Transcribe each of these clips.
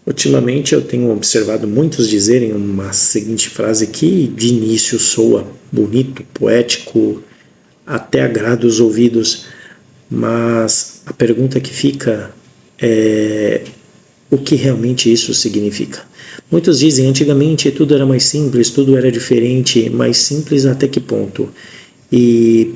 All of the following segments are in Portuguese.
Ultimamente eu tenho observado muitos dizerem uma seguinte frase que de início soa bonito, poético, até agrada os ouvidos, mas a pergunta que fica é o que realmente isso significa. Muitos dizem antigamente tudo era mais simples, tudo era diferente, mais simples até que ponto? E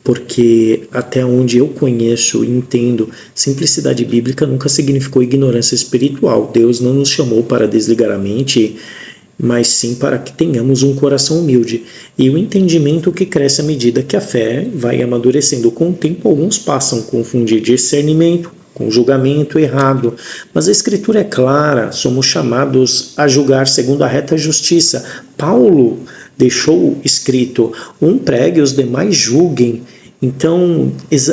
porque até onde eu conheço e entendo, simplicidade bíblica nunca significou ignorância espiritual. Deus não nos chamou para desligar a mente, mas sim para que tenhamos um coração humilde e o entendimento que cresce à medida que a fé vai amadurecendo. Com o tempo, alguns passam a confundir discernimento com julgamento errado, mas a Escritura é clara, somos chamados a julgar segundo a reta justiça. Paulo deixou escrito: um pregue, os demais julguem. Então,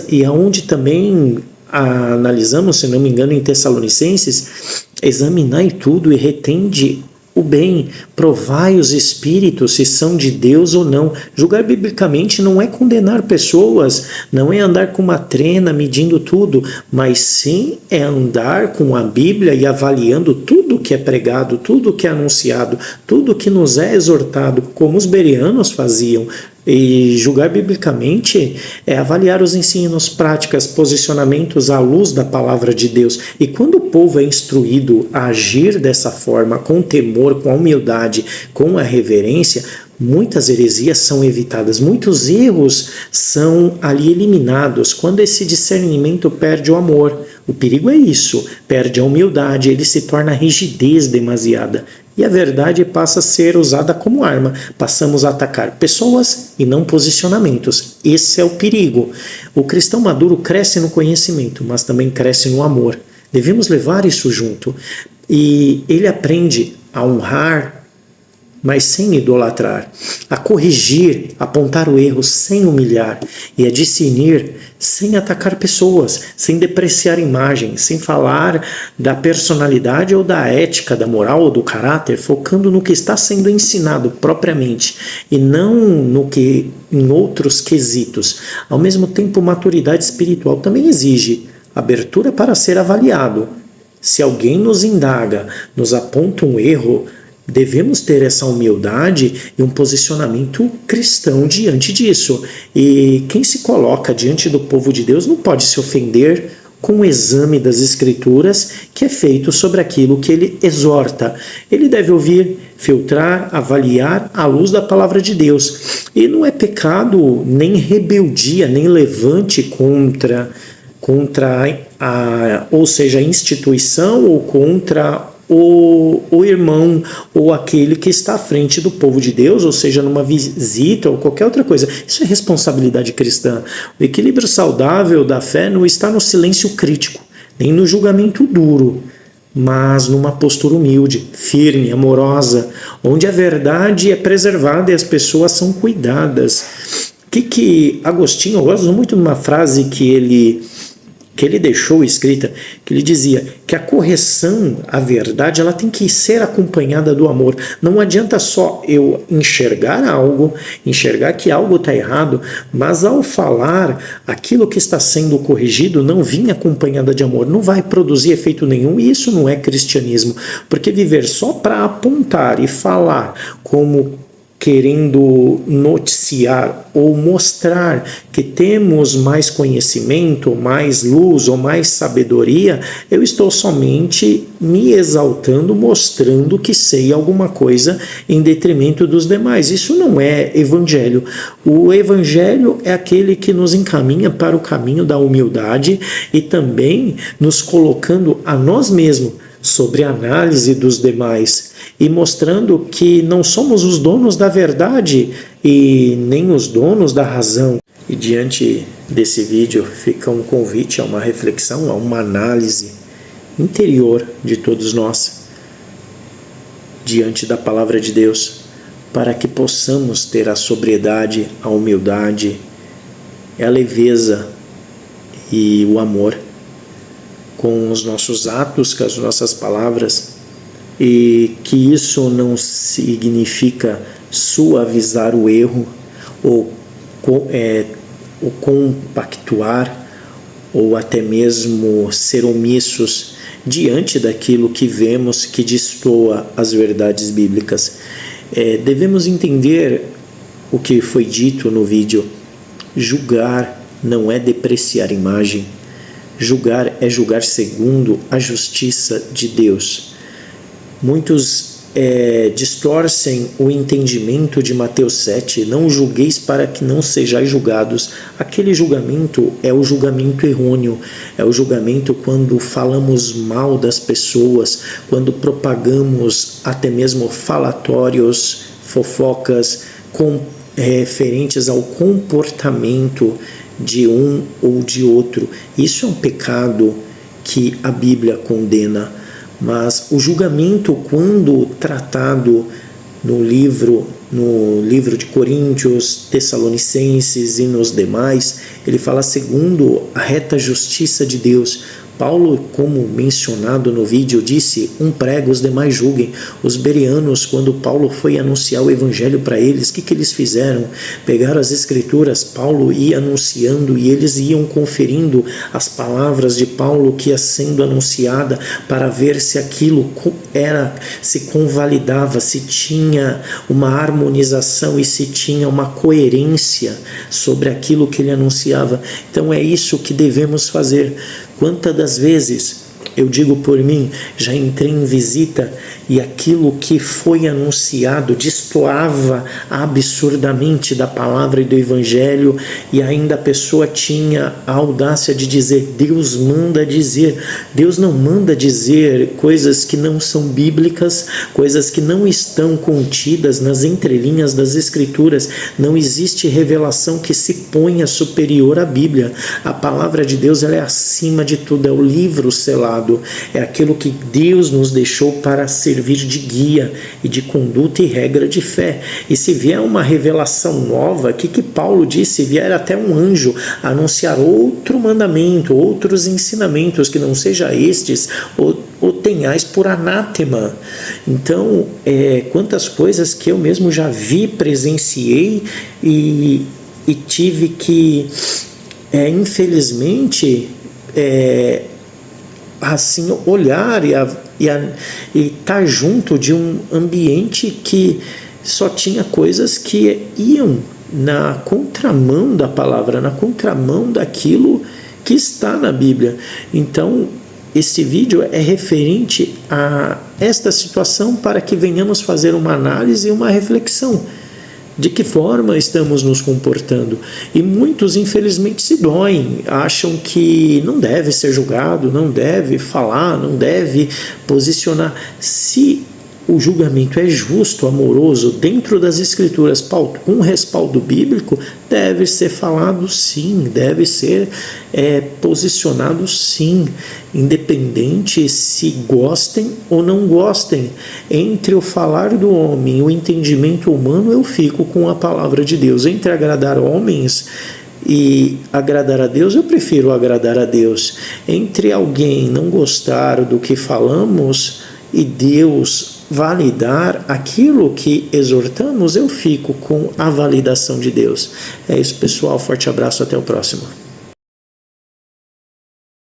e aonde também analisamos, se não me engano, em Tessalonicenses, examinai tudo e retende o bem, provai os espíritos se são de Deus ou não. Julgar biblicamente não é condenar pessoas, não é andar com uma trena medindo tudo, mas sim é andar com a Bíblia e avaliando tudo que é pregado, tudo que é anunciado, tudo que nos é exortado, como os bereanos faziam. E julgar biblicamente é avaliar os ensinos, práticas, posicionamentos à luz da palavra de Deus. E quando o povo é instruído a agir dessa forma, com temor, com a humildade, com a reverência, muitas heresias são evitadas, muitos erros são ali eliminados. Quando esse discernimento perde o amor, o perigo é isso, perde a humildade, ele se torna rigidez demasiada. E a verdade passa a ser usada como arma. Passamos a atacar pessoas e não posicionamentos. Esse é o perigo. O cristão maduro cresce no conhecimento, mas também cresce no amor. Devemos levar isso junto. E ele aprende a honrar, mas sem idolatrar, a corrigir, apontar o erro sem humilhar e a discernir sem atacar pessoas, sem depreciar imagens, sem falar da personalidade ou da ética, da moral ou do caráter, focando no que está sendo ensinado propriamente e não no que em outros quesitos. Ao mesmo tempo, maturidade espiritual também exige abertura para ser avaliado. Se alguém nos indaga, nos aponta um erro, devemos ter essa humildade e um posicionamento cristão diante disso. E quem se coloca diante do povo de Deus não pode se ofender com o exame das Escrituras que é feito sobre aquilo que ele exorta. Ele deve ouvir, filtrar, avaliar à luz da palavra de Deus. E não é pecado nem rebeldia, nem levante contra ou seja, a instituição ou contra o irmão ou aquele que está à frente do povo de Deus, ou seja, numa visita ou qualquer outra coisa. Isso é responsabilidade cristã. O equilíbrio saudável da fé não está no silêncio crítico, nem no julgamento duro, mas numa postura humilde, firme, amorosa, onde a verdade é preservada e as pessoas são cuidadas. Que Agostinho, eu gosto muito de uma frase que ele deixou escrita, que ele dizia que a correção, a verdade, ela tem que ser acompanhada do amor. Não adianta só eu enxergar algo, enxergar que algo está errado, mas ao falar aquilo que está sendo corrigido não vir acompanhada de amor, não vai produzir efeito nenhum, e isso não é cristianismo, porque viver só para apontar e falar como querendo noticiar ou mostrar que temos mais conhecimento, mais luz ou mais sabedoria, eu estou somente me exaltando, mostrando que sei alguma coisa em detrimento dos demais. Isso não é evangelho. O evangelho é aquele que nos encaminha para o caminho da humildade e também nos colocando a nós mesmos sobre a análise dos demais e mostrando que não somos os donos da verdade e nem os donos da razão. E diante desse vídeo fica um convite a uma reflexão, a uma análise interior de todos nós diante da palavra de Deus, para que possamos ter a sobriedade, a humildade, a leveza e o amor com os nossos atos, com as nossas palavras, e que isso não significa suavizar o erro ou compactuar ou até mesmo ser omissos diante daquilo que vemos que destoa as verdades bíblicas. Devemos entender o que foi dito no vídeo. Julgar não é depreciar imagem. Julgar é julgar segundo a justiça de Deus. Muitos distorcem o entendimento de Mateus 7, não julgueis para que não sejais julgados. Aquele julgamento é o julgamento errôneo, é o julgamento quando falamos mal das pessoas, quando propagamos até mesmo falatórios, fofocas referentes ao comportamento de um ou de outro. Isso é um pecado que a Bíblia condena. Mas o julgamento, quando tratado no livro de Coríntios, Tessalonicenses e nos demais, ele fala segundo a reta justiça de Deus. Paulo, como mencionado no vídeo, disse: um prega, os demais julguem. Os bereanos, quando Paulo foi anunciar o evangelho para eles, o que eles fizeram? Pegaram as escrituras, Paulo ia anunciando e eles iam conferindo as palavras de Paulo que ia sendo anunciada para ver se aquilo se convalidava, se tinha uma harmonização e se tinha uma coerência sobre aquilo que ele anunciava. Então é isso que devemos fazer. Quantas das vezes, eu digo por mim, já entrei em visita e aquilo que foi anunciado destoava absurdamente da palavra e do evangelho, e ainda a pessoa tinha a audácia de dizer: Deus manda dizer. Deus não manda dizer coisas que não são bíblicas, coisas que não estão contidas nas entrelinhas das escrituras. Não existe revelação que se ponha superior à Bíblia. A palavra de Deus, ela é acima de tudo, é o livro selado, é aquilo que Deus nos deixou para servir de guia e de conduta e regra de fé. E se vier uma revelação nova, o que Paulo disse? Se vier até um anjo anunciar outro mandamento, outros ensinamentos que não seja estes, ou tenhais por anátema. Então, quantas coisas que eu mesmo já vi, presenciei e tive que, infelizmente, assim, olhar e estar junto de um ambiente que só tinha coisas que iam na contramão da palavra, na contramão daquilo que está na Bíblia. Então, este vídeo é referente a esta situação para que venhamos fazer uma análise e uma reflexão. De que forma estamos nos comportando? E muitos, infelizmente, se doem, acham que não deve ser julgado, não deve falar, não deve posicionar. Se o julgamento é justo, amoroso, dentro das escrituras, com respaldo bíblico, deve ser falado sim, deve ser posicionado sim, independente se gostem ou não gostem. Entre o falar do homem e o entendimento humano, eu fico com a palavra de Deus. Entre agradar homens e agradar a Deus, eu prefiro agradar a Deus. Entre alguém não gostar do que falamos e Deus validar aquilo que exortamos, eu fico com a validação de Deus. É isso, pessoal. Forte abraço, até o próximo.